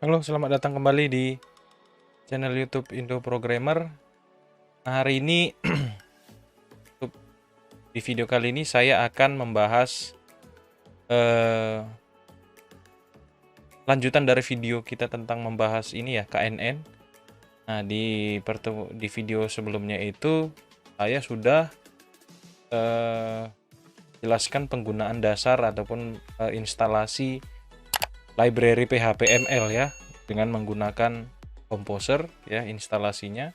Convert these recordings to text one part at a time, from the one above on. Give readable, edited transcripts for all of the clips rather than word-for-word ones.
Halo, selamat datang kembali di channel YouTube Indo Programmer. Nah, hari ini di video kali ini saya akan membahas lanjutan dari video kita tentang membahas ini ya, KNN. Nah, di video sebelumnya itu saya sudah jelaskan penggunaan dasar ataupun instalasi library PHP-ML ya, dengan menggunakan Composer ya instalasinya.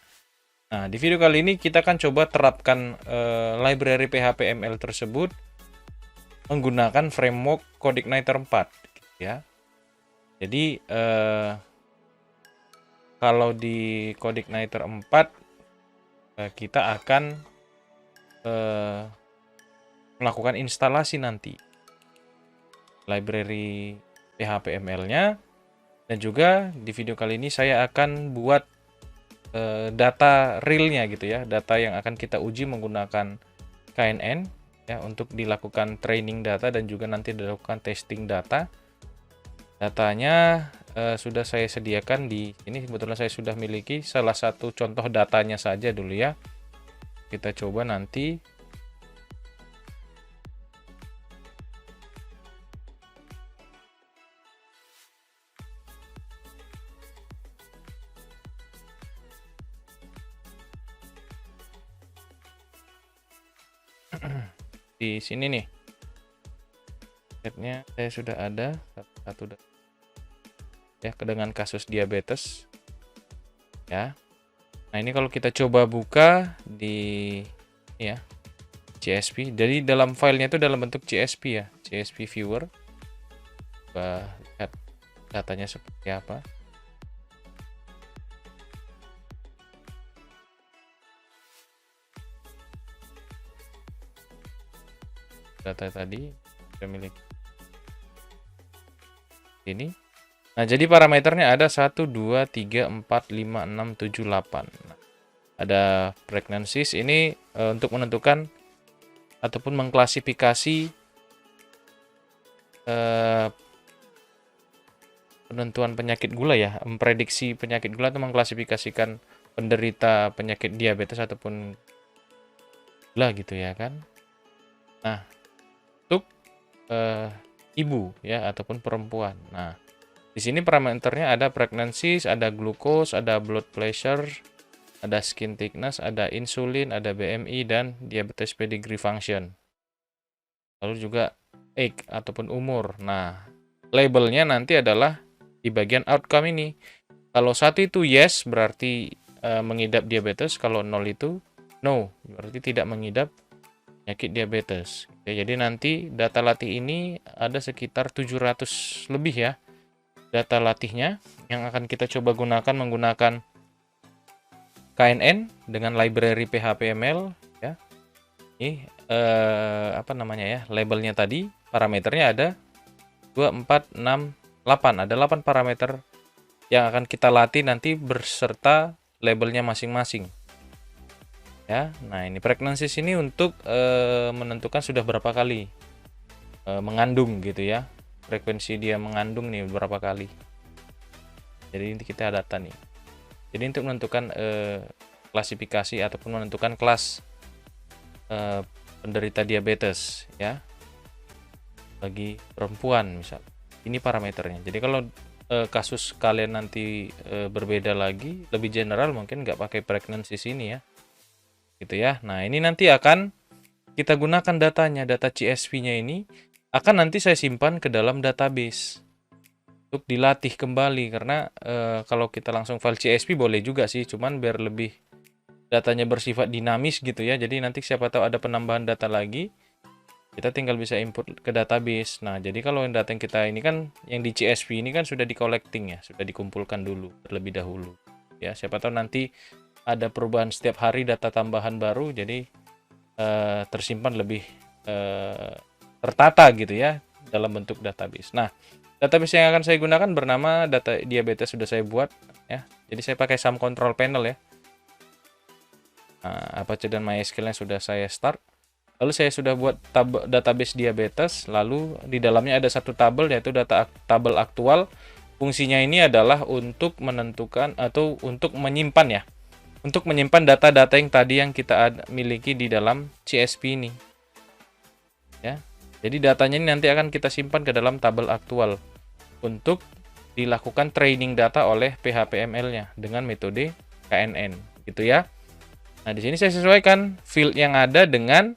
Nah, di video kali ini kita akan coba terapkan library PHP-ML tersebut menggunakan framework CodeIgniter 4 gitu ya. Jadi kalau di CodeIgniter 4 kita akan melakukan instalasi nanti library PHP-ML-nya, dan juga di video kali ini saya akan buat data realnya gitu ya, data yang akan kita uji menggunakan KNN ya, untuk dilakukan training data dan juga nanti dilakukan testing data. Datanya sudah saya sediakan di ini, kebetulan saya sudah miliki salah satu contoh datanya saja dulu ya. Kita coba nanti di sini nih. Setnya saya sudah ada satu ya, dengan kasus diabetes ya. Nah, ini kalau kita coba buka di ya CSP, jadi dalam filenya itu dalam bentuk CSP ya, CSP viewer. Coba lihat datanya seperti apa. Data tadi kita miliki ini. Nah, jadi parameternya ada 1, 2, 3, 4, 5, 6, 7, 8. Nah, ada pregnancies ini untuk menentukan ataupun mengklasifikasi penentuan penyakit gula ya, memprediksi penyakit gula atau mengklasifikasikan penderita penyakit diabetes ataupun gula gitu ya kan. Nah, untuk ibu ya ataupun perempuan. Nah, di sini parameternya ada pregnancies, ada glucose, ada blood pressure, ada skin thickness, ada insulin, ada BMI, dan diabetes pedigree function. Lalu juga age ataupun umur. Nah, labelnya nanti adalah di bagian outcome ini. Kalau 1 itu yes, berarti mengidap diabetes. Kalau 0 itu no, berarti tidak mengidap penyakit diabetes. Ya, jadi nanti data latih ini ada sekitar 700 lebih ya data latihnya yang akan kita coba gunakan menggunakan KNN dengan library PHP-ML ya. Ini apa namanya ya, labelnya tadi, parameternya ada 2, 4, 6, 8. Ada 8 parameter yang akan kita latih nanti berserta labelnya masing-masing. Ya, nah ini pregnancies ini untuk menentukan sudah berapa kali mengandung gitu ya, frekuensi dia mengandung nih berapa kali. Jadi ini kita data nih. Jadi untuk menentukan klasifikasi ataupun menentukan kelas penderita diabetes ya bagi perempuan misal. Ini parameternya. Jadi kalau kasus kalian nanti berbeda lagi, lebih general, mungkin nggak pakai pregnancies ini ya. Gitu ya. Nah, ini nanti akan kita gunakan datanya, data CSV-nya ini akan nanti saya simpan ke dalam database untuk dilatih kembali, karena kalau kita langsung file CSV boleh juga sih, cuman biar lebih datanya bersifat dinamis gitu ya. Jadi nanti siapa tahu ada penambahan data lagi, kita tinggal bisa input ke database. Nah, jadi kalau yang data yang kita ini kan yang di CSV ini kan sudah di collecting ya, sudah dikumpulkan dulu terlebih dahulu. Ya, siapa tahu nanti ada perubahan setiap hari, data tambahan baru, jadi tersimpan lebih tertata gitu ya dalam bentuk database. Nah, database yang akan saya gunakan bernama data diabetes, sudah saya buat ya. Jadi saya pakai SAM control panel ya. Nah, Apache dan MySQL-nya sudah saya start. Lalu saya sudah buat database diabetes, lalu di dalamnya ada satu tabel yaitu tabel aktual Fungsinya ini adalah untuk menentukan atau untuk menyimpan ya. Untuk menyimpan data-data yang tadi yang kita miliki di dalam CSV ini. Ya. Jadi datanya ini nanti akan kita simpan ke dalam tabel aktual untuk dilakukan training data oleh PHPML-nya dengan metode KNN, gitu ya. Nah, di sini saya sesuaikan field yang ada dengan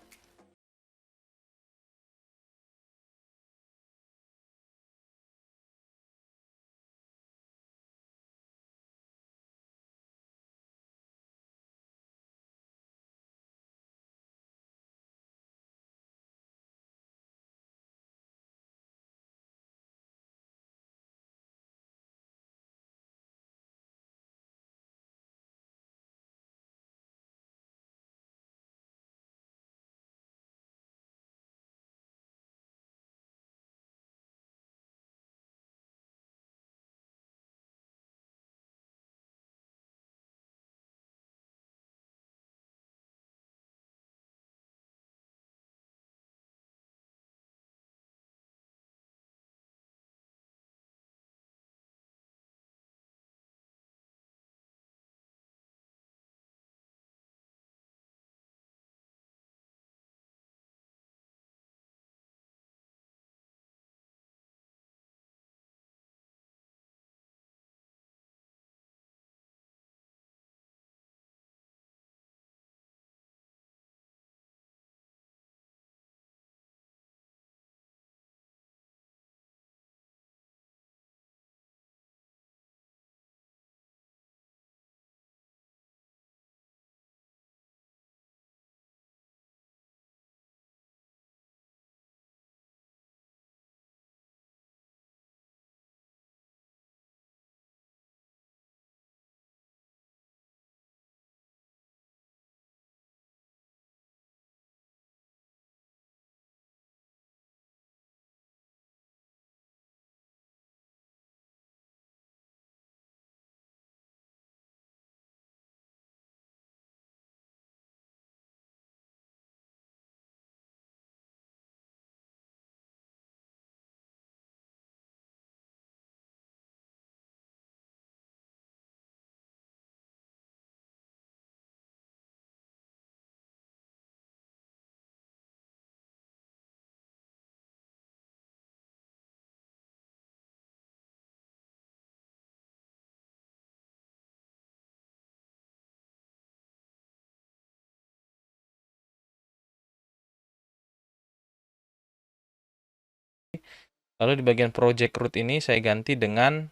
lalu di bagian project root ini saya ganti dengan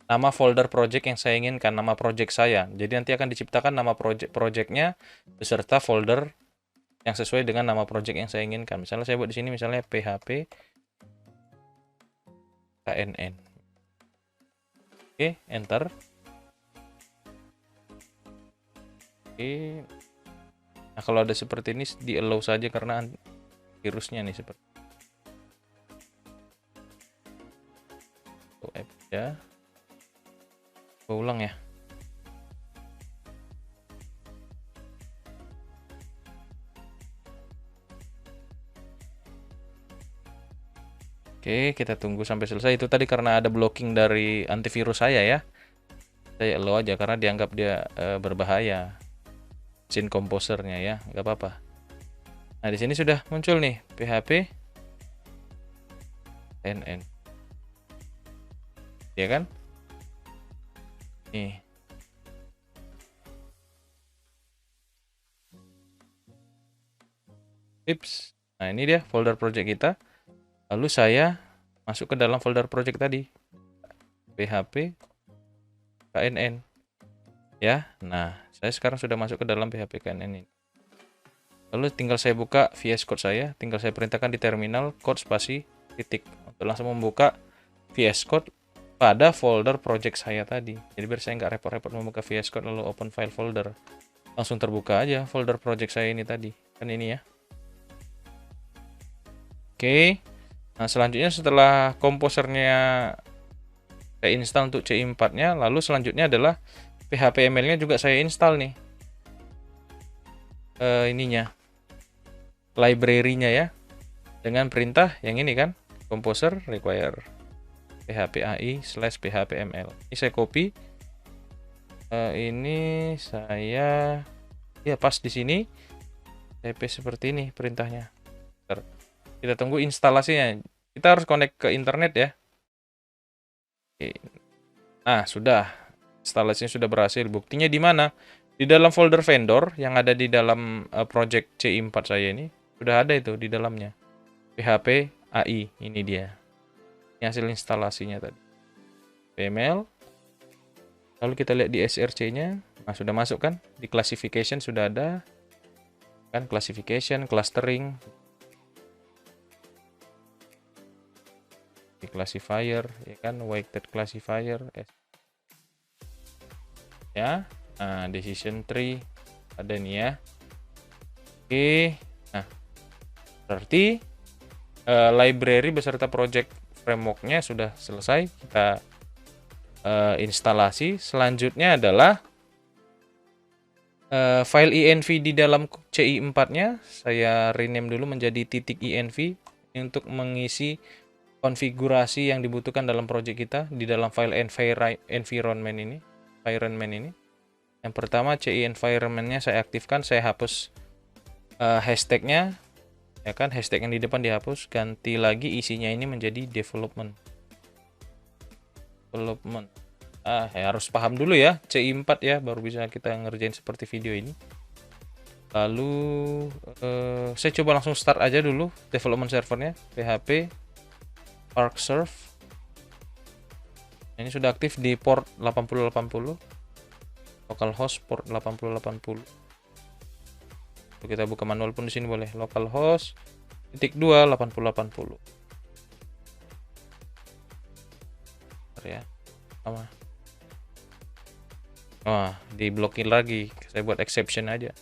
nama folder project yang saya inginkan, nama project saya. Jadi nanti akan diciptakan nama projectnya beserta folder yang sesuai dengan nama project yang saya inginkan. Misalnya saya buat di sini misalnya PHP KNN. Oke, enter. Oke. Nah, kalau ada seperti ini di allow saja karena virusnya nih seperti itu. Ya. Ulang ya. Oke, kita tunggu sampai selesai. Itu tadi karena ada blocking dari antivirus saya ya. Saya allow aja karena dianggap dia berbahaya. Scene Composer-nya ya, nggak apa-apa. Nah, di sini sudah muncul nih PHP NN. Ya kan? Nih. Tips. Nah, ini dia folder project kita. Lalu saya masuk ke dalam folder project tadi. PHP KNN. Ya. Nah, saya sekarang sudah masuk ke dalam PHP KNN ini. Lalu tinggal saya buka VS Code saya, tinggal saya perintahkan di terminal code spasi titik untuk langsung membuka VS Code pada folder project saya tadi. Jadi biar saya nggak repot-repot membuka VS Code lalu open file folder. Langsung terbuka aja folder project saya ini tadi. Kan ini ya. Oke. Nah, selanjutnya setelah komposernya saya install untuk C4-nya, lalu selanjutnya adalah PHPML-nya juga saya install nih. Ininya. Library-nya ya. Dengan perintah yang ini kan, composer require php.ai/phpml. Ini saya copy. Ini saya ya pas di sini. Saya paste seperti ini perintahnya. Kita tunggu instalasinya. Kita harus connect ke internet ya. Oke. Nah, sudah. Instalasinya sudah berhasil. Buktinya di mana? Di dalam folder vendor yang ada di dalam project CI4 saya ini. Sudah ada itu di dalamnya. PHP AI. Ini dia. Ini hasil instalasinya tadi. PML. Lalu kita lihat di SRC-nya. Nah, sudah masuk kan? Di classification sudah ada. Kan classification, clustering. Di classifier, ya kan? Weighted classifier. Ya. Nah, decision tree. Ada nih ya. Oke. Nah, berarti library beserta project framework-nya sudah selesai. Kita instalasi. Selanjutnya adalah file env di dalam CI4-nya. Saya rename dulu menjadi .env untuk mengisi konfigurasi yang dibutuhkan dalam project kita di dalam file environment ini. Yang pertama CI environment-nya saya aktifkan, saya hapus hashtag-nya. Ya kan, hashtag yang di depan dihapus, ganti lagi isinya ini menjadi development. Ya harus paham dulu ya CI4 ya, baru bisa kita ngerjain seperti video ini. Lalu saya coba langsung start aja dulu development servernya, php arcserve. Ini sudah aktif di port 8080, localhost port 8080. Kalau kita buka manual pun di sini boleh, localhost /2 8080. Ya, sama. Wah, diblokir lagi. Saya buat exception aja.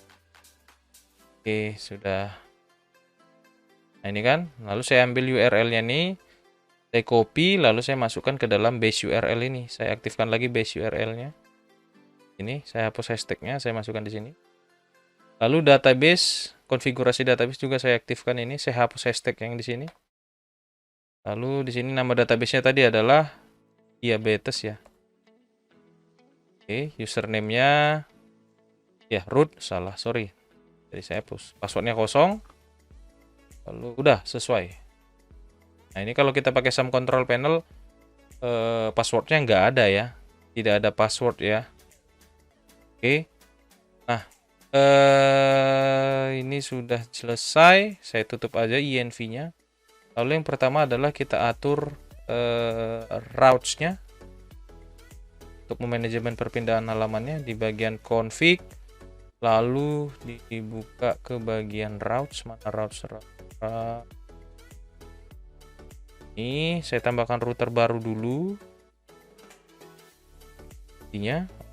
Oke, sudah. Nah, ini kan. Lalu saya ambil URL-nya nih. Saya copy, lalu saya masukkan ke dalam base URL ini. Saya aktifkan lagi base URL-nya. Ini, saya hapus hashtag-nya, saya masukkan di sini. Lalu database, konfigurasi database juga saya aktifkan ini. Saya hapus hashtag yang di sini. Lalu di sini nama database-nya tadi adalah diabetes ya. Oke, username-nya ya root, salah, sorry. Jadi saya hapus. Password-nya kosong. Lalu udah sesuai. Nah, ini kalau kita pakai SAM control panel, passwordnya nggak ada ya. Tidak ada password ya. Oke. Nah, ini sudah selesai. Saya tutup aja env-nya. Lalu yang pertama adalah kita atur routes-nya. Untuk memanajemen perpindahan halamannya di bagian config. Lalu dibuka ke bagian routes. Mana routes? Ini saya tambahkan router baru dulu.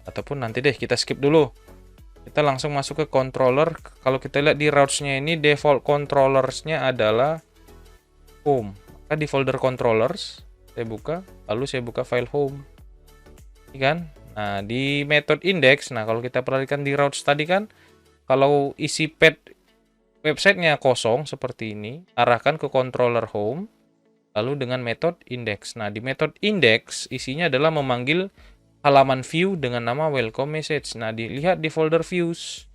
Ataupun nanti deh kita skip dulu. Kita langsung masuk ke controller. Kalau kita lihat di routes-nya ini, default controllers-nya adalah home. Maka di folder controllers saya buka, lalu saya buka file home. Ini kan. Nah, di method index, nah kalau kita perhatikan di routes tadi kan, kalau isi path websitenya kosong seperti ini, arahkan ke controller home. Lalu dengan method index. Nah, di method index isinya adalah memanggil halaman view dengan nama welcome message. Nah, dilihat di folder views.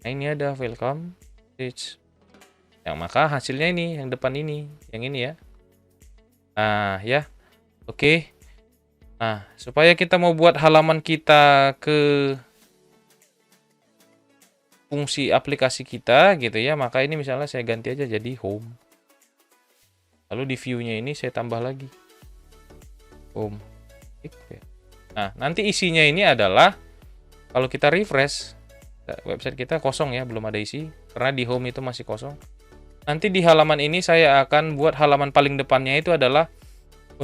Nah, ini ada welcome message. Yang maka hasilnya ini, yang depan ini, yang ini ya. Nah, ya. Oke. Nah, supaya kita mau buat halaman kita ke fungsi aplikasi kita gitu ya, maka ini misalnya saya ganti aja jadi home. Lalu di view-nya ini saya tambah lagi home. Nah, nanti isinya ini adalah kalau kita refresh website kita kosong ya, belum ada isi karena di home itu masih kosong. Nanti di halaman ini saya akan buat halaman paling depannya itu adalah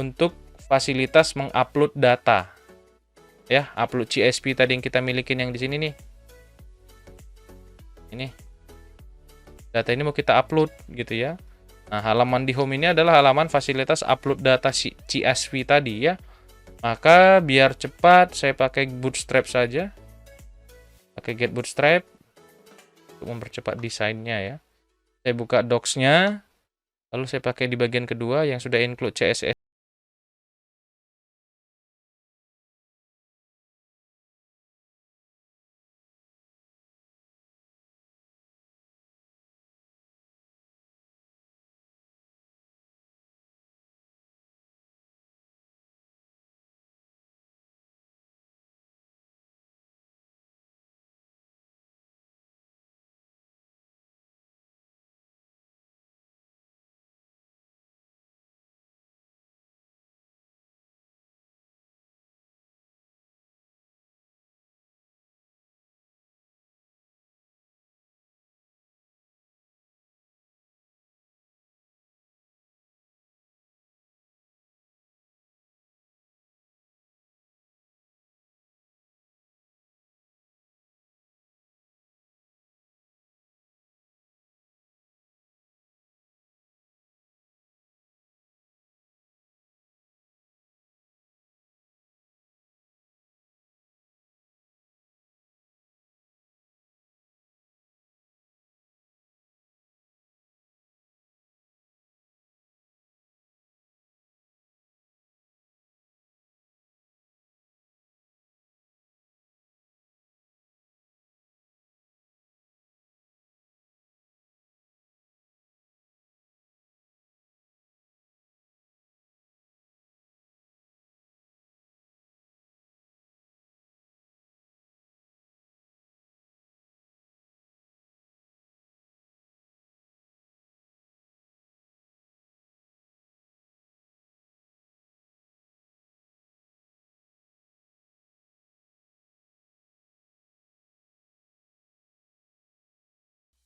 untuk fasilitas mengupload data. Ya, upload CSV tadi yang kita milikin yang di sini nih. Ini. Data ini mau kita upload gitu ya. Nah, halaman di home ini adalah halaman fasilitas upload data CSV tadi ya. Maka biar cepat saya pakai Bootstrap saja. Pakai get Bootstrap untuk mempercepat desainnya ya. Saya buka docs-nya. Lalu saya pakai di bagian kedua yang sudah include CSS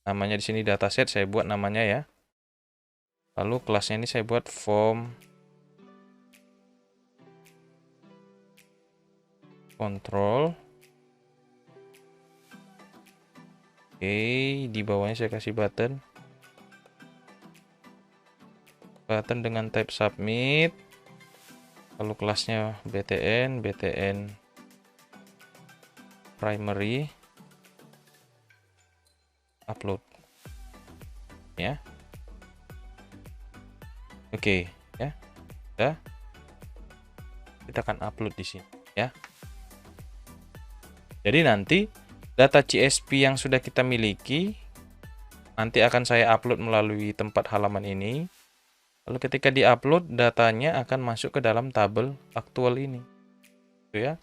Namanya di sini dataset, saya buat namanya ya. Lalu kelasnya ini saya buat form control. Oke, di bawahnya saya kasih button. Button dengan type submit. Lalu kelasnya btn primary upload. Ya. Oke, ya. Sudah. Kita akan upload di sini, ya. Jadi nanti data CSV yang sudah kita miliki nanti akan saya upload melalui tempat halaman ini. Lalu ketika di-upload, datanya akan masuk ke dalam tabel aktual ini. Gitu ya.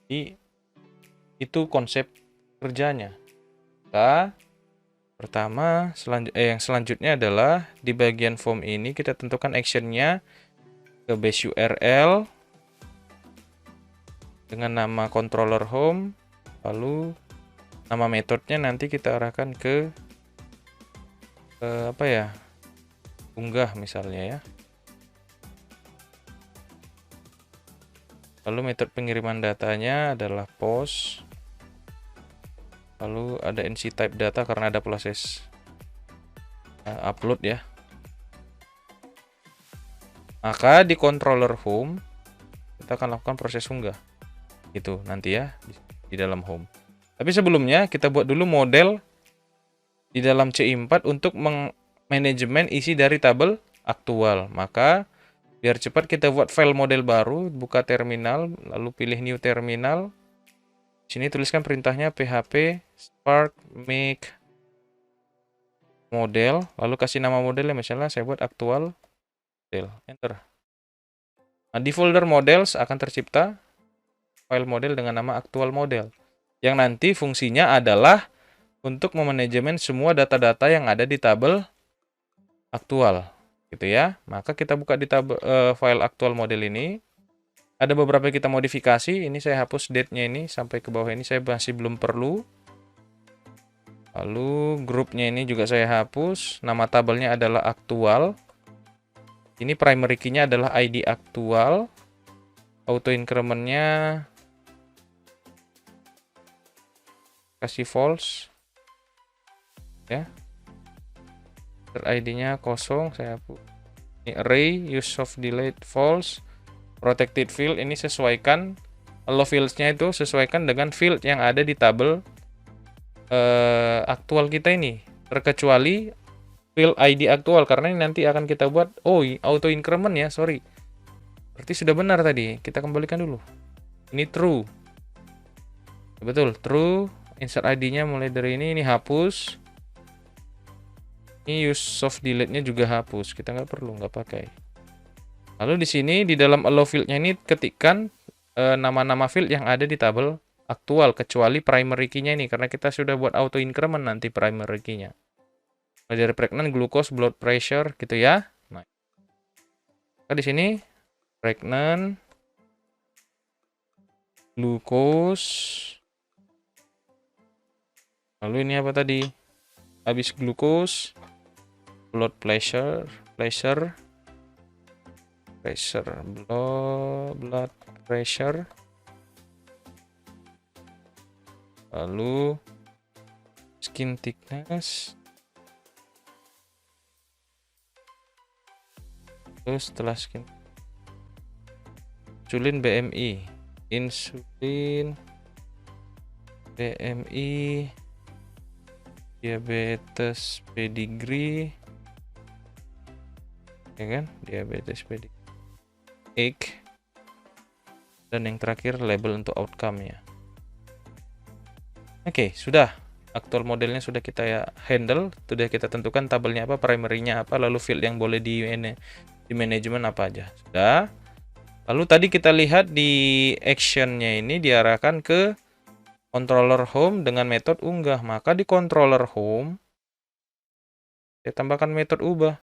Jadi itu konsep kerjanya. Nah, pertama, yang selanjutnya adalah di bagian form ini kita tentukan actionnya ke base URL dengan nama controller home, lalu nama metodenya nanti kita arahkan ke apa ya, unggah misalnya ya. Lalu metode pengiriman datanya adalah post, lalu ada NC type data karena ada proses upload ya. Maka di controller home kita akan lakukan proses unggah gitu nanti ya di dalam home. Tapi sebelumnya kita buat dulu model di dalam CI4 untuk manajemen isi dari tabel aktual. Maka biar cepat kita buat file model baru, buka terminal, lalu pilih new terminal. Sini tuliskan perintahnya php spark make model, lalu kasih nama modelnya, misalnya saya buat aktual model, enter. Nah, di folder models akan tercipta file model dengan nama aktual model, yang nanti fungsinya adalah untuk memanajemen semua data-data yang ada di tabel aktual, gitu ya. Maka kita buka di tabel file aktual model ini. Ada beberapa kita modifikasi. Ini saya hapus date-nya ini sampai ke bawah ini saya masih belum perlu. Lalu grupnya ini juga saya hapus. Nama tabelnya adalah aktual. Ini primary key-nya adalah ID aktual. Auto increment-nya kasih false. Ya. ID-nya kosong, saya hapus. Ini array use of delete false. Protected field ini sesuaikan allow fields-nya itu sesuaikan dengan field yang ada di tabel aktual kita ini, terkecuali field ID aktual karena ini nanti akan kita buat auto increment ya, sorry. Berarti sudah benar tadi. Kita kembalikan dulu. Ini true. Betul, true. Insert ID-nya mulai dari ini hapus. Ini use of delete-nya juga hapus. Kita nggak perlu, nggak pakai. Lalu di sini di dalam allow field-nya ini ketikkan nama-nama field yang ada di tabel aktual kecuali primary key-nya ini karena kita sudah buat auto increment nanti primary key-nya. Dari pregnant, glucose, blood pressure gitu ya. Nah, di sini pregnant, glucose. Lalu ini apa tadi? Habis glucose, blood pressure, blood pressure. Lalu skin thickness. Terus setelah skin insulin BMI, diabetes pedigree, ya kan, diabetes pedigree, age, dan yang terakhir label untuk outcome-nya. Oke, sudah. Aktual modelnya sudah kita handle, sudah kita tentukan tabelnya apa, primary-nya apa, lalu field yang boleh di manajemen apa aja. Sudah. Lalu tadi kita lihat di action-nya ini diarahkan ke controller home dengan metode unggah. Maka di controller home saya tambahkan metode ubah.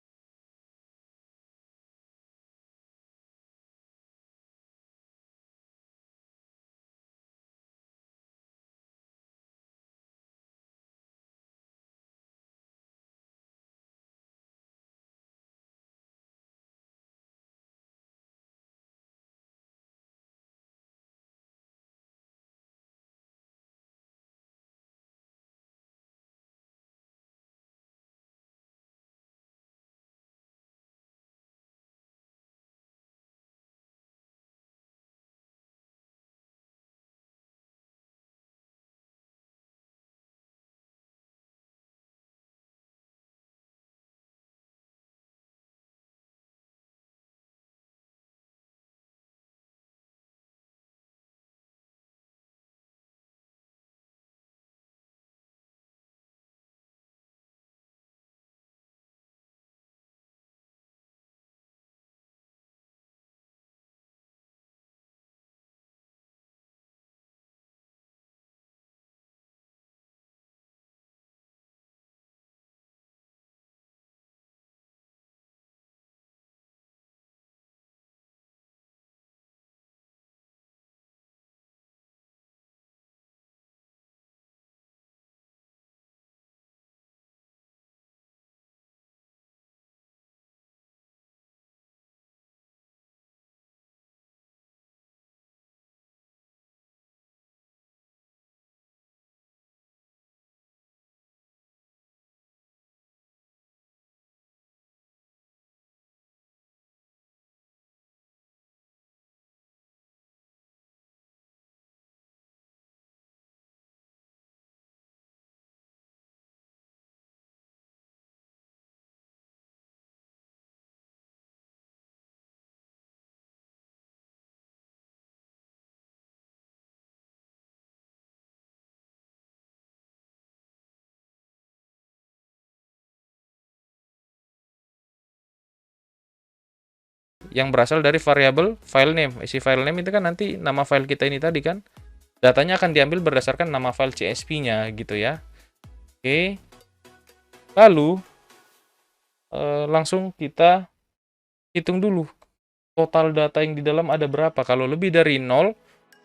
yang berasal dari variabel file name. Isi file name itu kan nanti nama file kita ini tadi kan. Datanya akan diambil berdasarkan nama file CSV-nya gitu ya. Oke. Lalu langsung kita hitung dulu total data yang di dalam ada berapa. Kalau lebih dari 0,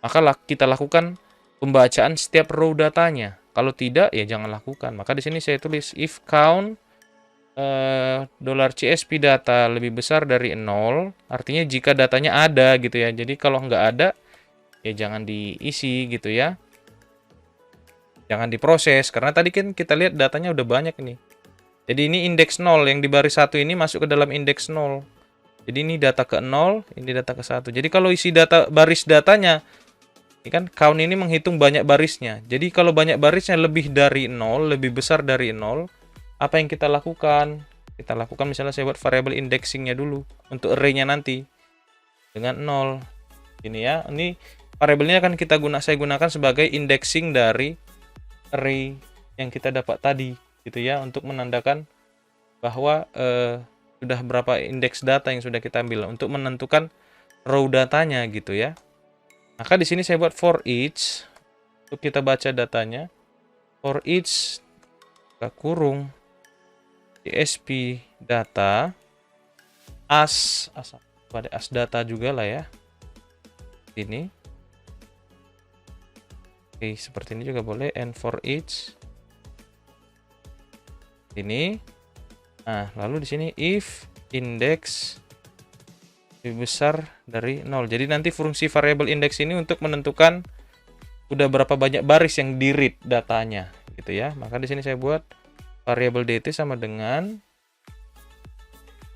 maka kita lakukan pembacaan setiap row datanya. Kalau tidak, ya jangan lakukan. Maka di sini saya tulis if count $CSV data lebih besar dari 0, artinya jika datanya ada gitu ya. Jadi kalau nggak ada, ya jangan diisi gitu ya. Jangan diproses, karena tadi kan kita lihat datanya udah banyak nih. Jadi ini indeks 0, yang di baris 1 ini masuk ke dalam indeks 0. Jadi ini data ke 0, ini data ke 1. Jadi kalau isi data baris datanya, ini kan count ini menghitung banyak barisnya. Jadi kalau banyak barisnya lebih dari 0, lebih besar dari 0, apa yang kita lakukan? Kita lakukan misalnya saya buat variable indexingnya dulu untuk array-nya nanti dengan 0. Ini ya, ini variabelnya akan saya gunakan sebagai indexing dari array yang kita dapat tadi gitu ya, untuk menandakan bahwa sudah berapa indeks data yang sudah kita ambil untuk menentukan row datanya gitu ya. Maka di sini saya buat for each untuk kita baca datanya. For each kurung CSV data as pada as data juga lah ya. Ini. Oke, seperti ini juga boleh, and for each ini. Nah, lalu di sini if index lebih besar dari 0. Jadi nanti fungsi variable index ini untuk menentukan udah berapa banyak baris yang di-read datanya gitu ya. Maka di sini saya buat variable dt sama dengan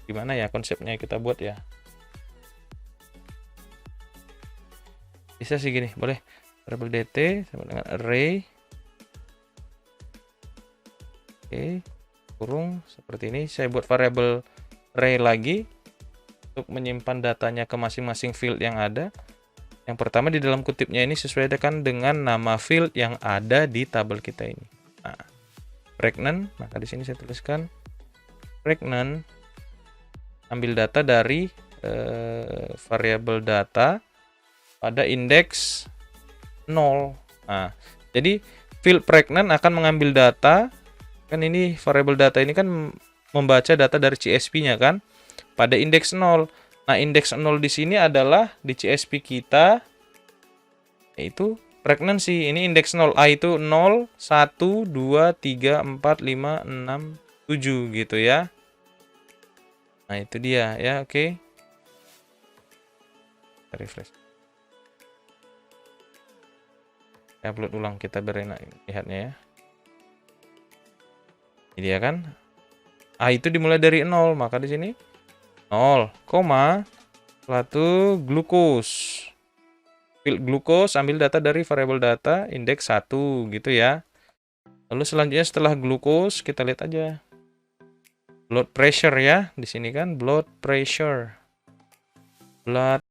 gimana ya konsepnya kita buat ya. Bisa sih gini, boleh. Variable dt sama dengan array. Oke, kurung seperti ini. Saya buat variable array lagi untuk menyimpan datanya ke masing-masing field yang ada. Yang pertama di dalam kutipnya ini sesuaikan dengan nama field yang ada di tabel kita ini. Nah, pregnant, maka di sini saya tuliskan pregnant, ambil data dari variabel data pada indeks 0. Nah, jadi field pregnant akan mengambil data, kan ini variabel data ini kan membaca data dari CSV-nya kan pada indeks 0. Nah, indeks 0 di sini adalah di CSV kita yaitu pregnancy. Ini indeks 0. A itu 0, 1, 2, 3, 4, 5, 6, 7 gitu ya. Nah, itu dia ya, oke. Refresh. Upload ulang kita berenak lihatnya ya. Ini dia kan. A itu dimulai dari 0, maka di sini 0, satu glukos. Field glukos ambil data dari variabel data indeks 1 gitu ya. Lalu selanjutnya setelah glukos kita lihat aja blood pressure ya. Di sini kan blood pressure. Blood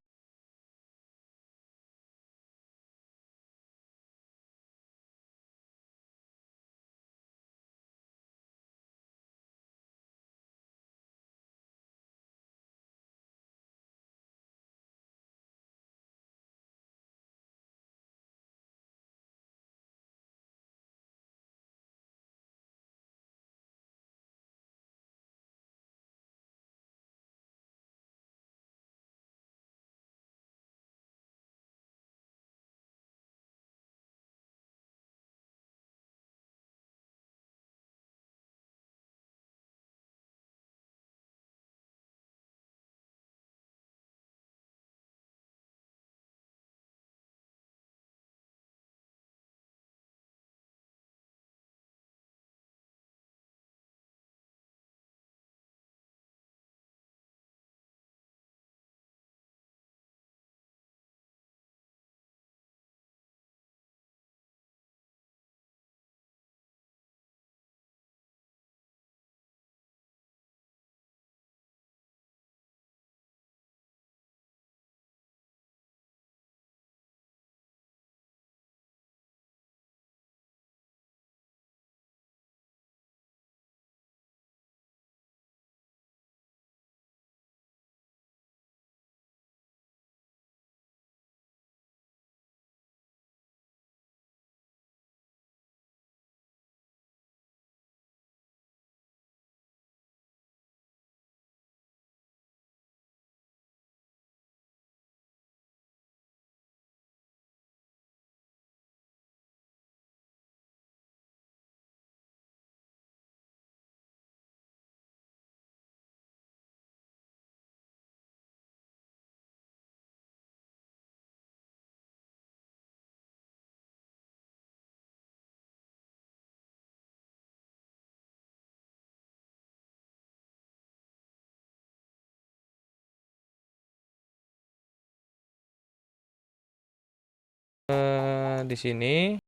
di sini.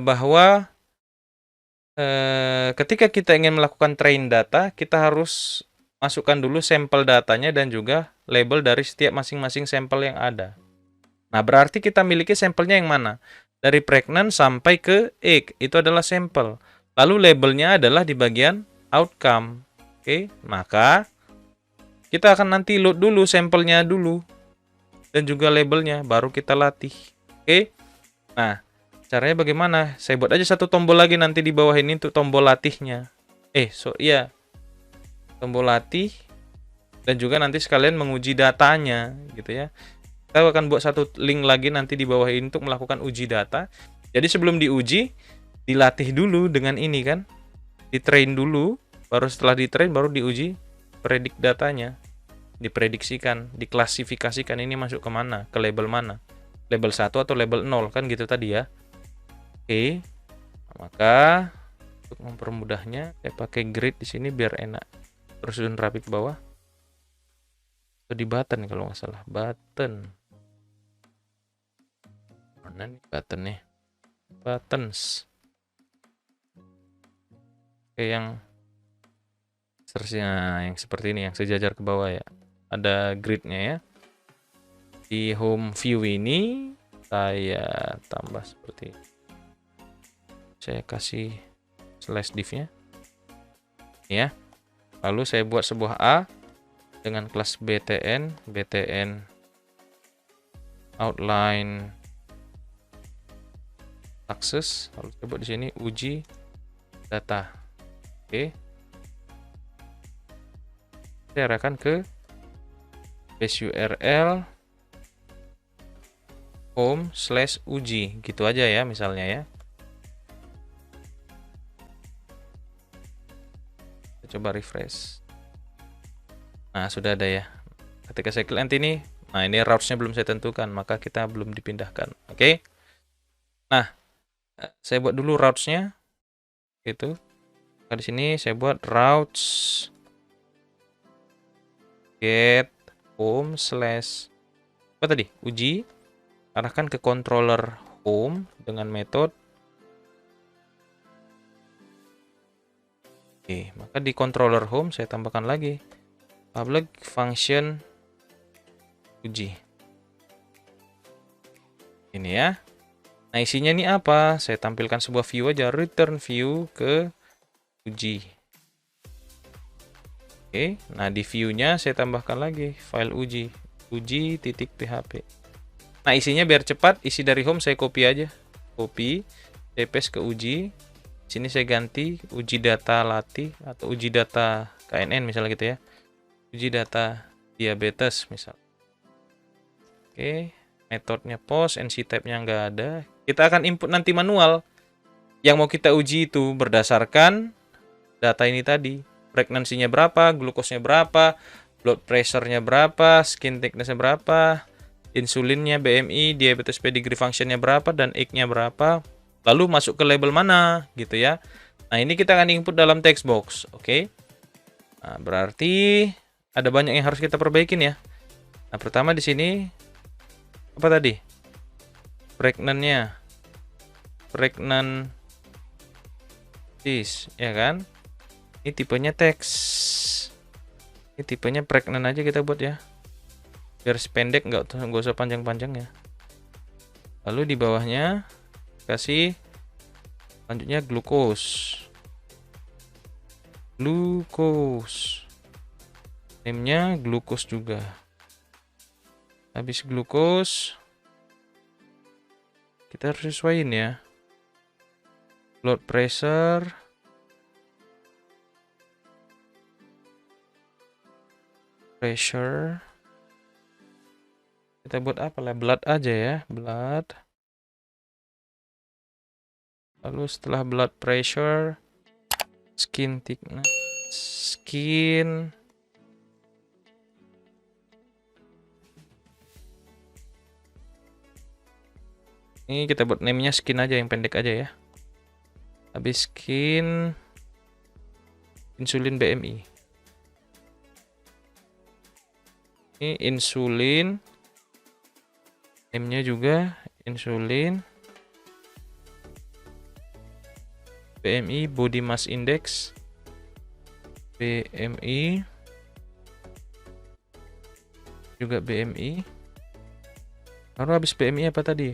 Bahwa ketika kita ingin melakukan train data, kita harus masukkan dulu sampel datanya dan juga label dari setiap masing-masing sampel yang ada. Nah, berarti kita miliki sampelnya yang mana? Dari pregnant sampai ke egg, itu adalah sampel. Lalu labelnya adalah di bagian outcome. Oke, maka kita akan nanti load dulu sampelnya dulu dan juga labelnya, baru kita latih. Oke, nah caranya bagaimana? Saya buat aja satu tombol lagi nanti di bawah ini untuk tombol latihnya. Tombol latih dan juga nanti sekalian menguji datanya gitu ya. Kita akan buat satu link lagi nanti di bawah ini untuk melakukan uji data. Jadi sebelum diuji, dilatih dulu dengan ini kan. Di-train dulu, baru setelah di-train baru diuji predik datanya. Diprediksikan, diklasifikasikan ini masuk ke mana, ke label mana. Label 1 atau label 0 kan gitu tadi ya. Oke. Maka untuk mempermudahnya saya pakai grid di sini biar enak. Terus rapi ke bawah. Atau di button kalau nggak salah. Button. Mana nih button nih? Buttons. Oke, yang seterusnya yang seperti ini, yang sejajar ke bawah ya. Ada gridnya ya. Di home view ini saya tambah seperti ini. Saya kasih slash div-nya ya. Lalu saya buat sebuah A dengan kelas btn outline access. Lalu saya buat di sini uji data. Oke. Saya arahkan ke base URL home/uji gitu aja ya misalnya ya. Coba refresh. Nah, sudah ada ya. Ketika saya klik nanti ini, nah ini routes-nya belum saya tentukan, maka kita belum dipindahkan. Oke. Nah, saya buat dulu routes-nya. Gitu. Nah, di sini saya buat routes get home/uji apa tadi? Uji, arahkan ke controller home dengan metode. Oke, maka di controller home saya tambahkan lagi public function uji. Ini ya. Nah, isinya ini apa? Saya tampilkan sebuah view aja, return view ke uji. Oke, nah di view-nya saya tambahkan lagi file uji, uji.php. Nah, isinya biar cepat, isi dari home saya copy aja. Copy, saya paste ke uji. Sini saya ganti uji data latih atau uji data KNN misalnya gitu ya. Uji data diabetes misal. Oke, metodenya post, NC type-nya nggak ada. Kita akan input nanti manual. Yang mau kita uji itu berdasarkan data ini tadi. Pregnancy-nya berapa, glukosnya berapa, blood pressure-nya berapa, skin thickness-nya berapa, insulinnya, BMI, diabetes pedigree function-nya berapa, dan age-nya berapa. Lalu masuk ke label mana gitu ya. Nah, ini kita akan input dalam text box. Oke. Nah, berarti ada banyak yang harus kita perbaikin ya. Nah, pertama di sini apa tadi? Pregnant-nya. Pregnant this, ya kan? Ini tipenya teks. Ini tipenya pregnant aja kita buat ya. Biar pendek, nggak usah panjang-panjang ya. Lalu di bawahnya kasih lanjutnya glukos. Glukos. Name-nya glukos juga. Habis glukos kita harus sesuaiin ya. Blood pressure. Pressure. Kita buat apa lah? Blood aja ya, blood. Lalu setelah blood pressure, skin thickness, skin. Ini kita buat name-nya skin aja, yang pendek aja ya. Habis skin, insulin BMI. Ini insulin, name-nya juga insulin. BMI, body mass index. BMI. Juga BMI. Lalu habis BMI apa tadi?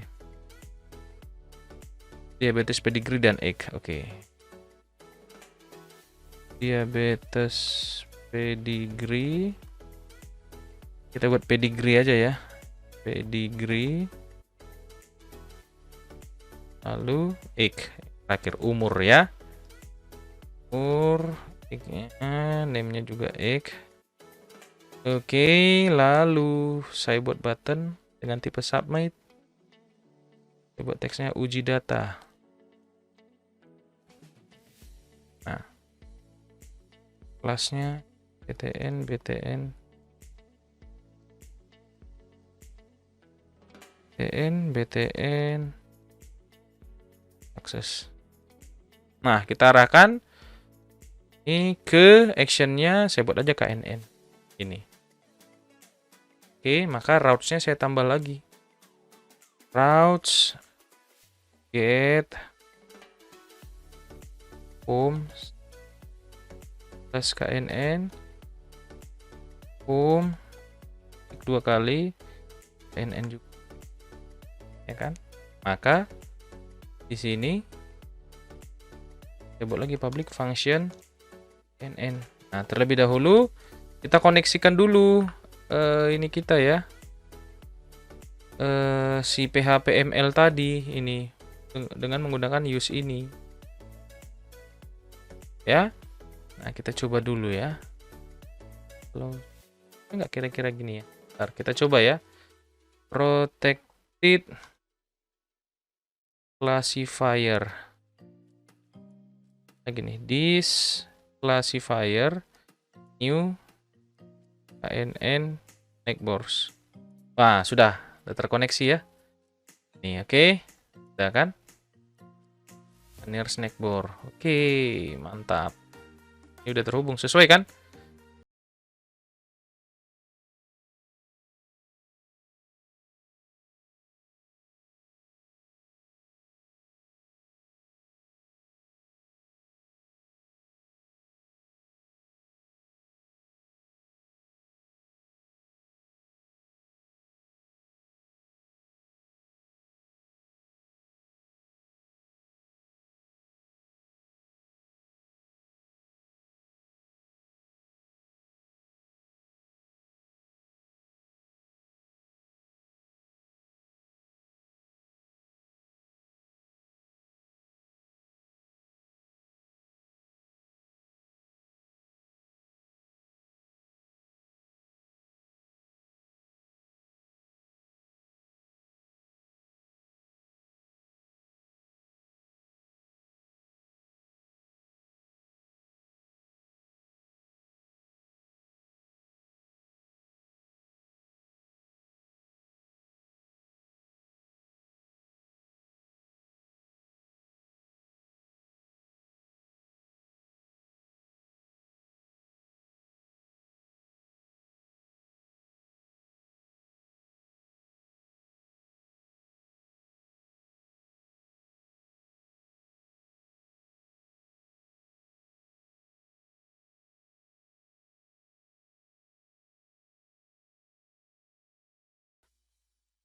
Diabetes pedigree dan age. Oke. Diabetes pedigree. Kita buat pedigree aja ya. Pedigree. Lalu age. Terakhir umur ya. Umur, name-nya juga age. Oke, lalu saya buat button dengan tipe submit. Saya buat teksnya uji data. Nah, kelasnya BTN, BTN, akses. Nah, kita arahkan ini ke actionnya, saya buat aja KNN. Ini. Oke, maka routes-nya saya tambah lagi. Routes get home plus KNN home 2 kali KNN juga. Ya kan? Maka di sini saya buat lagi public function KNN. Nah, terlebih dahulu kita koneksikan dulu ini kita ya. Si PHP-ML tadi ini dengan menggunakan use ini. Ya. Nah, kita coba dulu ya. Kalau enggak kira-kira gini ya. Bentar, kita coba ya. Protected classifier. Lagi nih, this classifier new KNN Neckbors. Wah, sudah terkoneksi ya. Nih, oke. Udah kan? Near snackbar. Oke, mantap. Ini udah terhubung sesuai kan?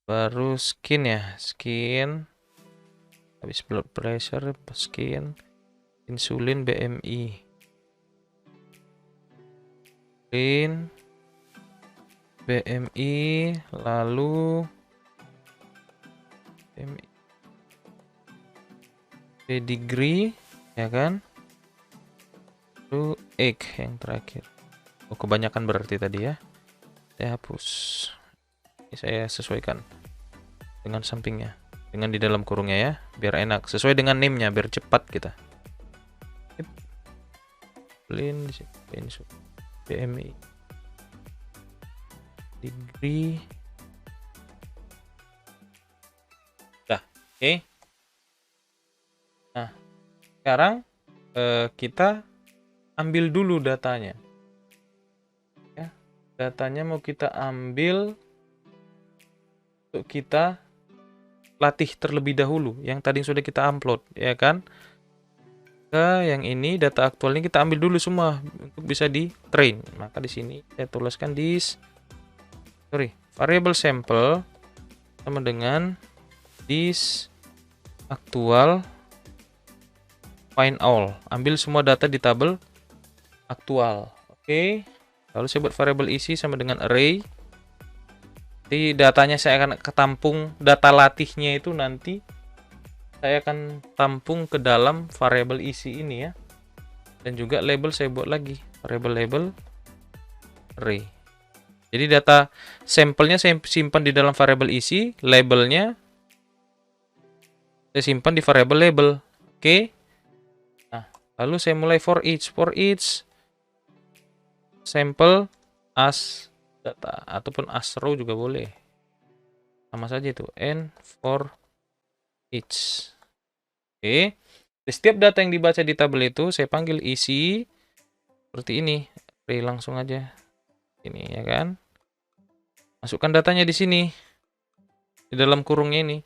baru skin ya, skin, habis blood pressure, skin, insulin, BMI, BMI, lalu BMI, pedigree, ya kan? Lalu egg yang terakhir. Oh, kebanyakan berarti tadi ya. Saya hapus. Ini saya sesuaikan dengan sampingnya, dengan di dalam kurungnya ya, biar enak. Sesuai dengan name-nya, biar cepat kita. BMI, degree. Dah, oke. Nah, sekarang kita ambil dulu datanya. Ya, datanya mau kita ambil untuk kita latih terlebih dahulu. Yang tadi sudah kita upload, ya kan? Yang ini data aktualnya kita ambil dulu semua untuk bisa di train. Maka di sini saya tuliskan variable sample sama dengan this aktual find all. Ambil semua data di tabel aktual. Oke. Lalu saya buat variable isi sama dengan array. Jadi datanya saya akan ketampung, data latihnya itu nanti saya akan tampung ke dalam variable isi ini ya. Dan juga label saya buat lagi, variable array. Jadi data sampelnya saya simpan di dalam variable isi, labelnya saya simpan di variable label. Oke. Nah, lalu saya mulai for each sample as data ataupun as row juga boleh. Sama saja itu, and for each. Oke. Di setiap data yang dibaca di tabel itu saya panggil isi seperti ini. Oke, langsung aja. Ini ya kan. Masukkan datanya di sini. Di dalam kurungnya ini.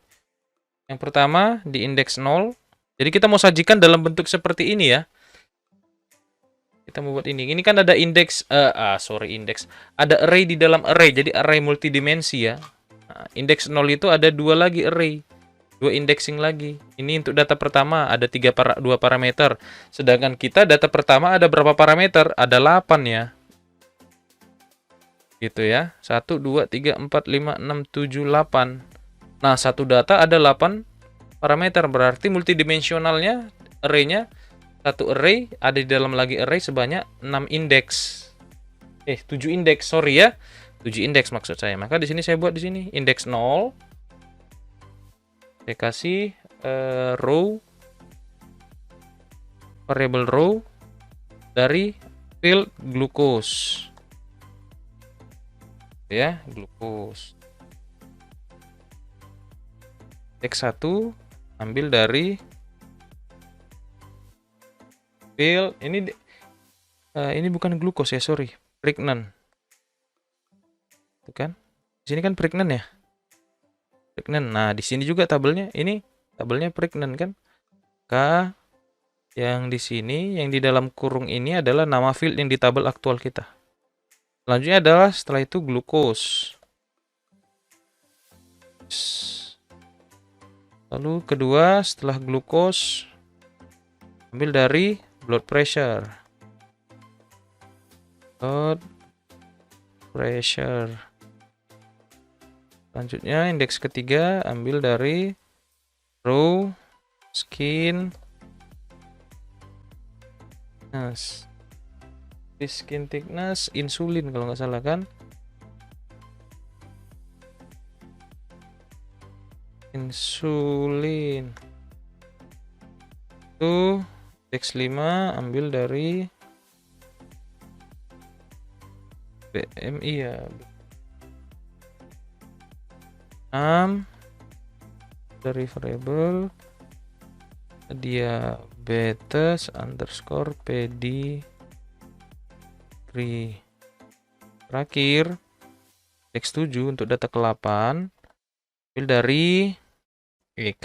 Yang pertama di indeks 0. Jadi kita mau sajikan dalam bentuk seperti ini ya. Kita mau buat ini. Ini kan ada indeks indeks. Ada array di dalam array. Jadi array multidimensi ya. Nah, indeks 0 itu ada dua lagi array. Dua indexing lagi. Ini untuk data pertama ada 2 parameter. Sedangkan kita data pertama ada berapa parameter? Ada 8 ya. Gitu ya. 1, 2, 3, 4, 5, 6, 7, 8. Nah, satu data ada 8 parameter. Berarti multidimensionalnya array-nya, satu array ada di dalam lagi array sebanyak 6 indeks. 7 indeks, sorry ya. 7 indeks maksud saya. Maka di sini saya buat di sini indeks 0. Saya kasih row, variable row dari field glucose. Ya, glucose. Indeks 1 ambil dari field ini bukan glucose ya, sorry. Pregnant. Itu kan? Di sini kan pregnant ya. Pregnant. Nah, di sini juga tabelnya. Ini tabelnya pregnant kan? Yang di sini, yang di dalam kurung ini adalah nama field yang di tabel aktual kita. Selanjutnya adalah setelah itu glucose. Lalu kedua setelah glucose ambil dari blood pressure. Blood pressure. Selanjutnya indeks ketiga ambil dari row skin thickness. Skin thickness insulin kalau nggak salah kan. Insulin. Itu indeks 5 ambil dari BMI ya. 6 dari variable diabetes underscore pedigree. Terakhir indeks 7 untuk data ke-8 ambil dari egg.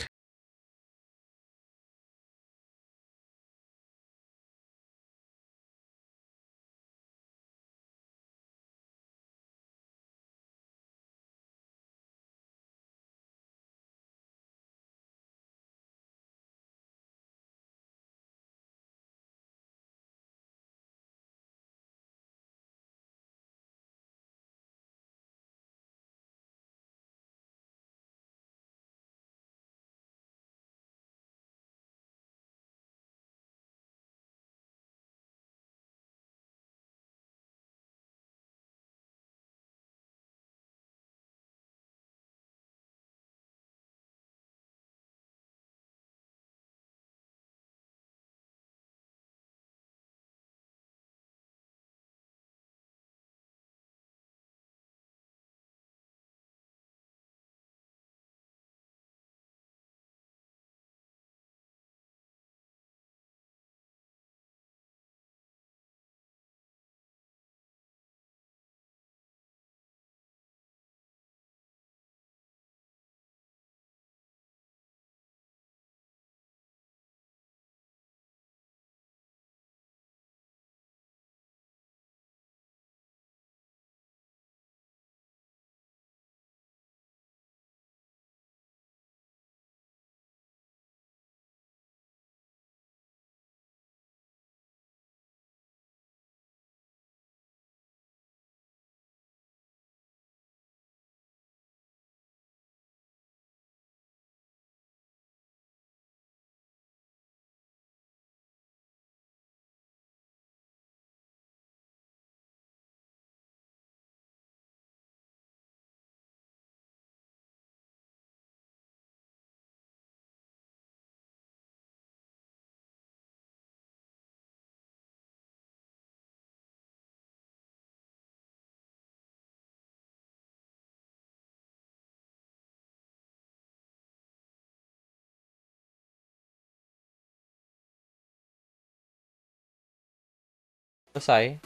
Selesai.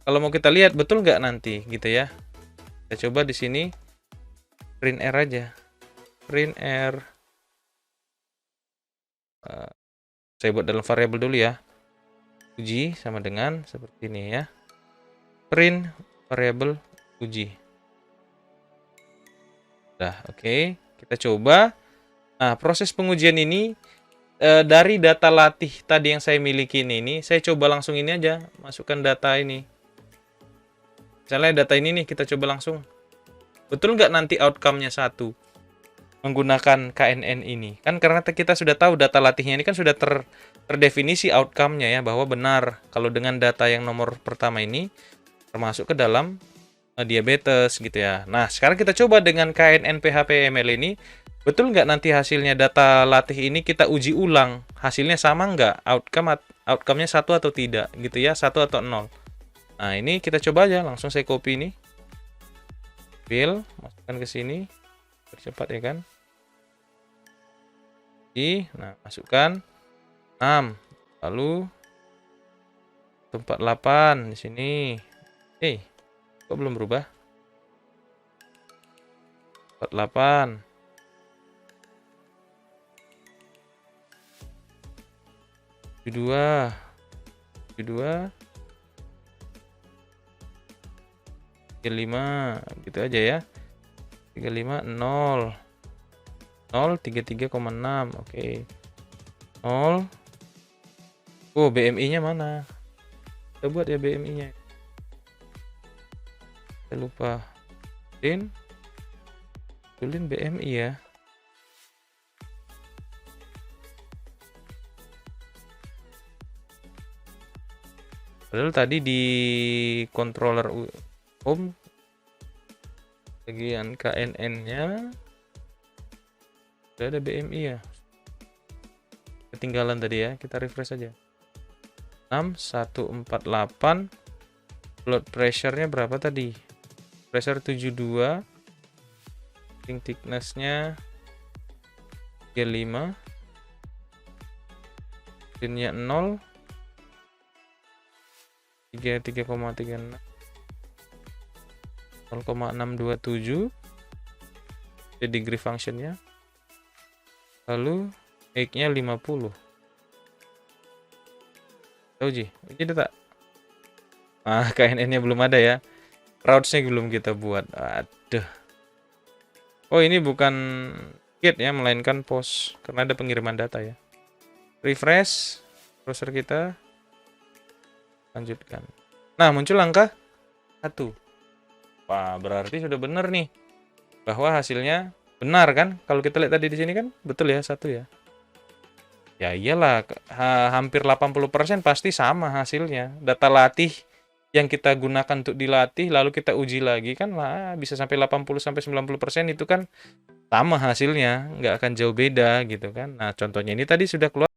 Kalau mau kita lihat betul nggak nanti gitu ya. Kita coba di sini print R aja. Print R. Saya buat dalam variabel dulu ya. Uji sama dengan seperti ini ya. Print variabel uji. Nah, oke. Kita coba. Nah, proses pengujian ini dari data latih tadi yang saya miliki ini, saya coba langsung ini aja, masukkan data ini. Misalnya data ini nih, kita coba langsung. Betul nggak nanti outcome-nya 1? Menggunakan KNN ini. Kan karena kita sudah tahu data latihnya ini kan sudah terdefinisi outcome-nya ya, bahwa benar kalau dengan data yang nomor pertama ini, termasuk ke dalam diabetes gitu ya. Nah, sekarang kita coba dengan KNN PHP ML ini. Betul nggak nanti hasilnya data latih ini kita uji ulang, hasilnya sama nggak, outcome-nya 1 atau tidak gitu ya, 1 atau 0. Nah, ini kita coba aja, langsung saya copy ini. Fill, masukkan ke sini. Percepat ya kan. Nah, masukkan 6. Lalu 48 di sini. Kok belum berubah? 48. 72. 72. 35 gitu aja ya. 35 0 0 33,6. Oke. 0. Oh, BMI-nya mana? Kita buat ya BMI-nya. Saya lupa. Tulin BMI ya. Padahal tadi di controller home bagian KNN-nya sudah ada BMI ya. Ketinggalan tadi ya, kita refresh aja. 6148. Blood pressure-nya berapa tadi? Pressure 72. Ring thickness-nya 35. Pinnya 0. 3,36. 0,627 degree function-nya. Lalu X-nya 50. Tahu Ji? Uji tak? KNN-nya belum ada ya. Routes-nya belum kita buat. Aduh. Oh, ini bukan get ya, melainkan post karena ada pengiriman data ya. Refresh browser kita. Lanjutkan. Nah, muncul angka 1. Wah, berarti sudah benar nih. Bahwa hasilnya benar kan? Kalau kita lihat tadi di sini kan betul ya, 1 ya. Ya iyalah, hampir 80% pasti sama hasilnya. Data latih yang kita gunakan untuk dilatih lalu kita uji lagi kan bisa sampai 80 sampai 90% itu kan sama hasilnya, nggak akan jauh beda gitu kan. Nah, contohnya ini tadi sudah keluar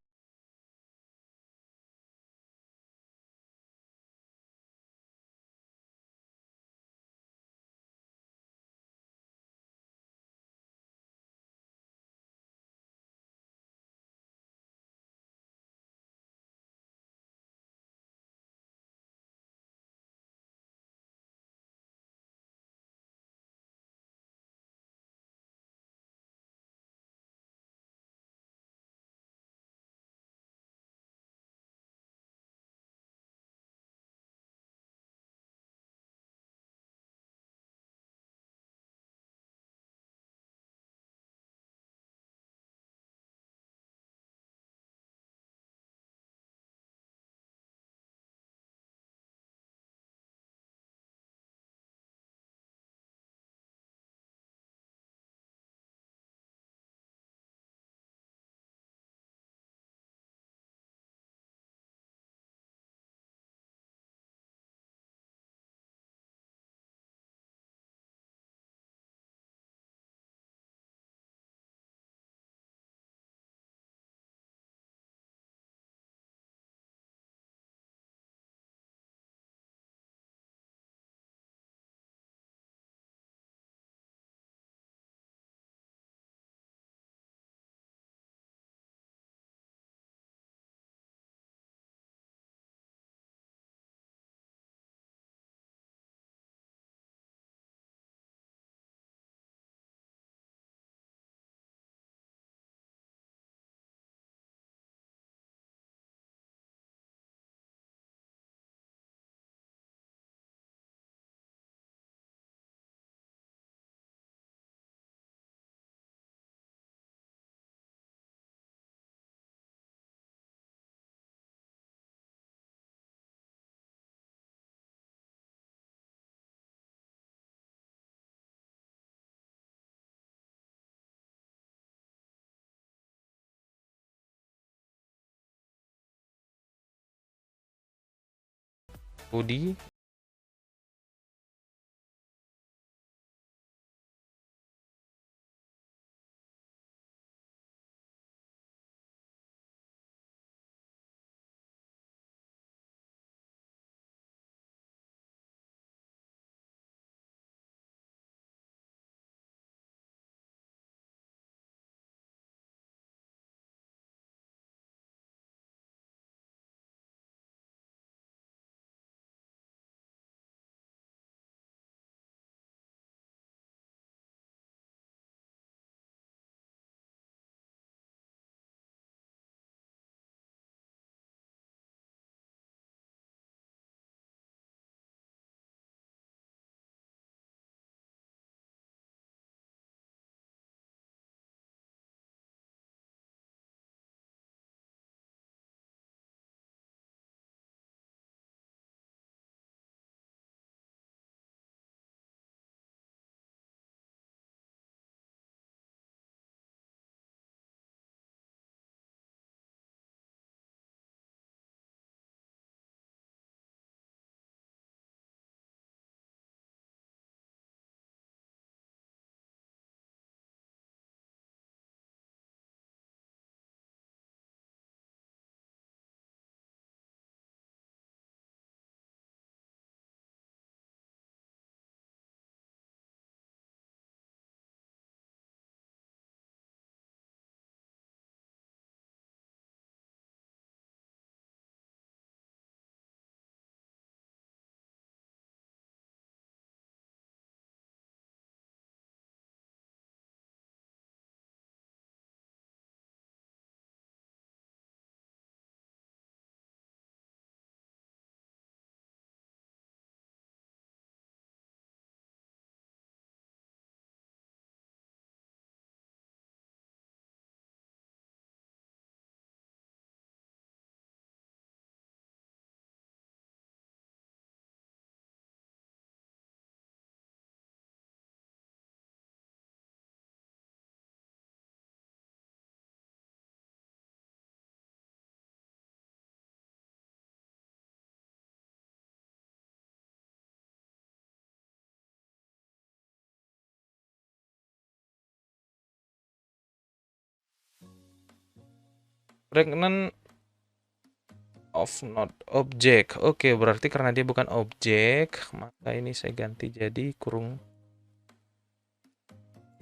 body. Pregnant of not object. Oke, berarti karena dia bukan objek, maka ini saya ganti jadi kurung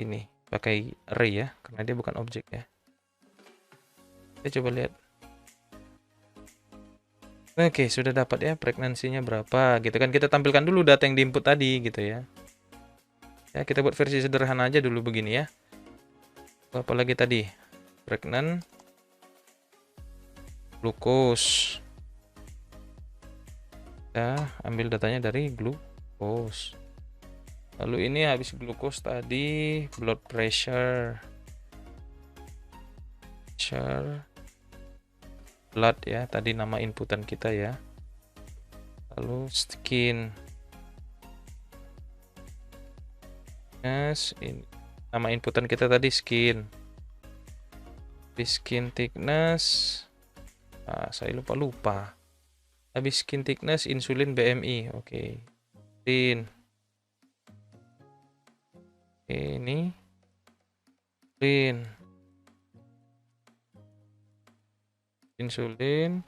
ini, pakai array ya, karena dia bukan objek ya. Kita coba lihat. Oke, sudah dapat ya pregnancy-nya berapa gitu kan. Kita tampilkan dulu data yang diinput tadi gitu ya. Ya, kita buat versi sederhana aja dulu begini ya. Apalagi tadi? Pregnant glucose. Kita ambil datanya dari glucose. Lalu ini habis glucose tadi blood pressure. Blood ya, tadi nama inputan kita ya. Lalu skin. Ini nama inputan kita tadi skin. Habis skin thickness. Saya lupa. Habis skin thickness insulin BMI. Oke. Ini insulin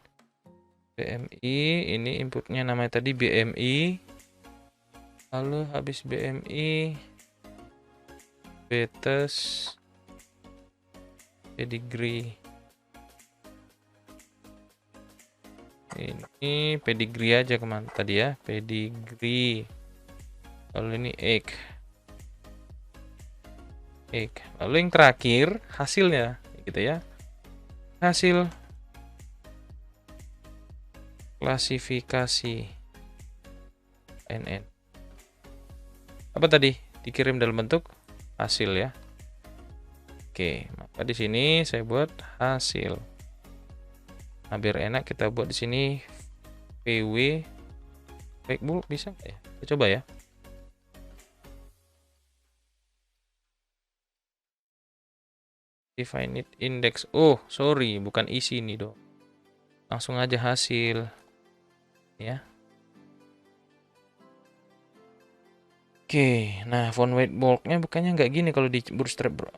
BMI, ini inputnya namanya tadi BMI. Lalu habis BMI fetus pedigree. Ini pedigree aja kemana tadi ya, pedigree. Lalu ini egg. Lalu yang terakhir hasilnya gitu ya, hasil klasifikasi NN. Apa tadi? Dikirim dalam bentuk hasil ya. Oke, maka di sini saya buat hasil. Nah, biar enak kita buat di sini PW baik bulk bisa nggak ya? Kita coba ya. Define it index. Oh, sorry, bukan isi ini dong. Langsung aja hasil. Ya. Oke, nah font weight bulk-nya bukannya nggak gini kalau di Bootstrap, bro.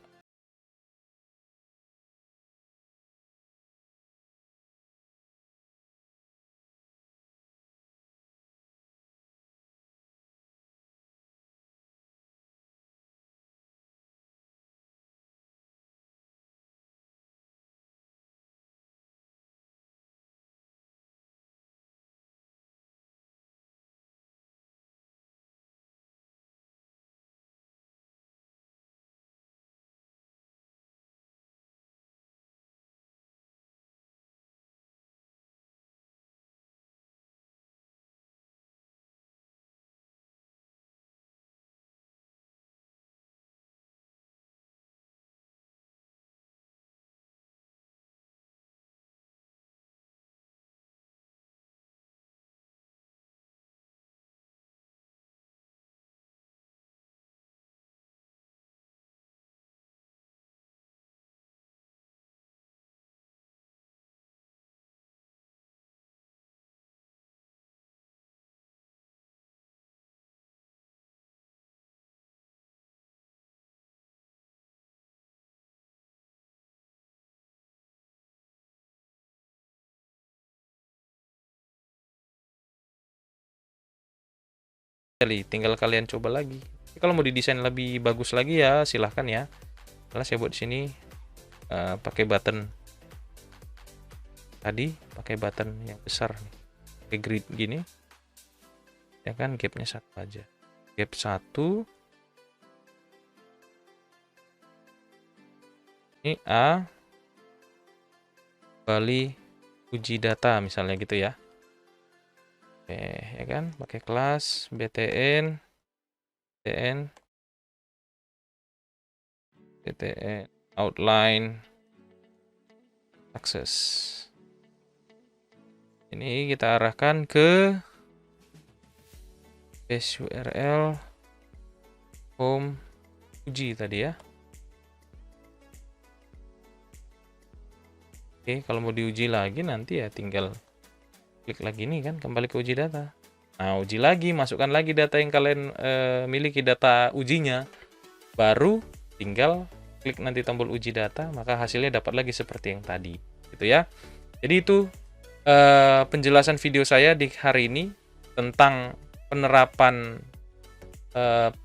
Tinggal kalian coba lagi. Tapi kalau mau didesain lebih bagus lagi ya silahkan ya. Karena saya buat di sini pakai button tadi, pakai button yang besar nih. Pakai grid gini. Ya kan, gapnya satu aja. Gap 1. Ini A kali uji data misalnya gitu ya. Oke, ya kan, pakai kelas btn outline access. Ini kita arahkan ke base URL home uji tadi ya. Oke, kalau mau diuji lagi nanti ya tinggal klik lagi nih kan, kembali ke uji data. Nah, uji lagi, masukkan lagi data yang kalian miliki, data ujinya. Baru tinggal klik nanti tombol uji data, maka hasilnya dapat lagi seperti yang tadi. Gitu ya. Jadi itu penjelasan video saya di hari ini tentang penerapan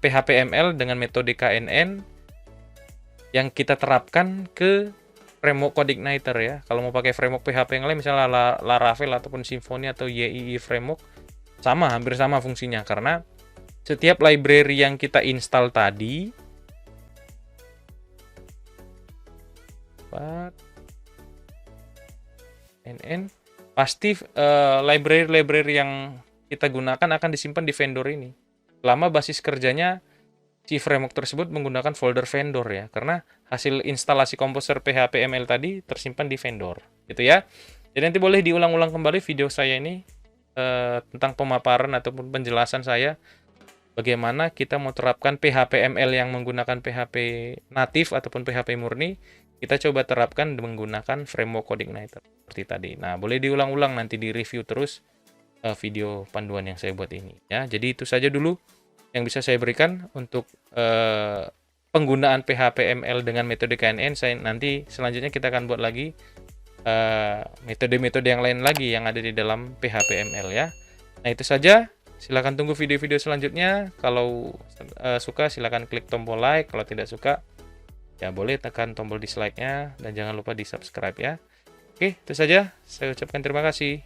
PHP-ML dengan metode KNN yang kita terapkan ke framework CodeIgniter ya. Kalau mau pakai framework PHP yang lain misalnya Laravel ataupun Symfony atau YII framework, sama, hampir sama fungsinya karena setiap library yang kita install tadi NN pasti library yang kita gunakan akan disimpan di vendor ini. Selama basis kerjanya si framework tersebut menggunakan folder vendor ya, karena hasil instalasi komposer PHP-ML tadi tersimpan di vendor, gitu ya. Jadi nanti boleh diulang-ulang kembali video saya ini tentang pemaparan ataupun penjelasan saya bagaimana kita mau terapkan PHP-ML yang menggunakan PHP natif ataupun PHP murni, kita coba terapkan menggunakan framework CodeIgniter seperti tadi. Nah, boleh diulang-ulang nanti di review terus video panduan yang saya buat ini ya. Jadi itu saja dulu yang bisa saya berikan untuk penggunaan PHP-ML dengan metode KNN. Nanti selanjutnya kita akan buat lagi metode-metode yang lain lagi yang ada di dalam PHP-ML ya. Nah itu saja. Silahkan tunggu video-video selanjutnya. Kalau suka silahkan klik tombol like. Kalau tidak suka ya boleh tekan tombol dislike-nya. Dan jangan lupa di subscribe ya. Oke, itu saja. Saya ucapkan terima kasih.